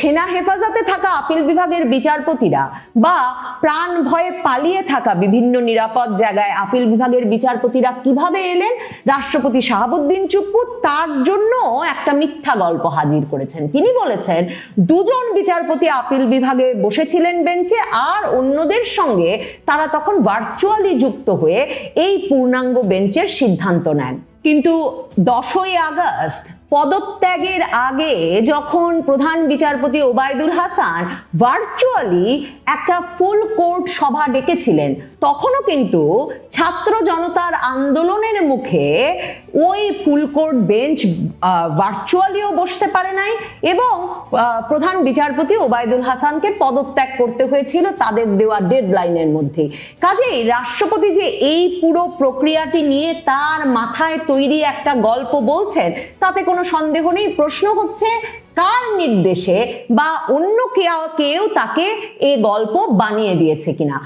সেনা হেফাজতে থাকা আপিল বিভাগের বিচারপতিরা বা প্রাণ ভয়ে পালিয়ে থাকা বিভিন্ন নিরাপদ জায়গায় আপিল বিভাগের বিচারপতিরা কিভাবে এলেন, রাষ্ট্রপতি শাহাবুদ্দিন চুপ্পু তার জন্য একটা মিথ্যা গল্প হাজির করেছেন। তিনি বলেছেন দুজন বিচারপতি আপিল বিভাগে বসেছিলেন বেঞ্চে, আর অন্যদের সঙ্গে তারা তখন ভার্চুয়ালি যুক্ত হয়ে এই পূর্ণাঙ্গ বেঞ্চের সিদ্ধান্ত নেন। কিন্তু 10ই আগস্ট পদত্যাগের আগে যখন প্রধান বিচারপতি ওবায়দুল হাসান ভার্চুয়ালি একটা ফুল কোর্ট সভা ডেকেছিলেন, তখনও কিন্তু ছাত্র জনতার আন্দোলনের মুখে ওই ফুল কোর্ট বেঞ্চ ভার্চুয়ালিও বসতে পারে নাই এবং প্রধান বিচারপতি ওবায়দুল হাসানকে পদত্যাগ করতে হয়েছিল তাদের দেওয়া ডেডলাইনের মধ্যে। কাজেই রাষ্ট্রপতি যে এই পুরো প্রক্রিয়াটি নিয়ে তার মাথায় তৈরি একটা গল্প বলছেন তাতে কোনো সন্দেহ নেই। প্রশ্ন হচ্ছে কার নির্দেশে বা অন্য কেউ তাকে এই গল্প বানিয়ে দিয়েছে কিনা।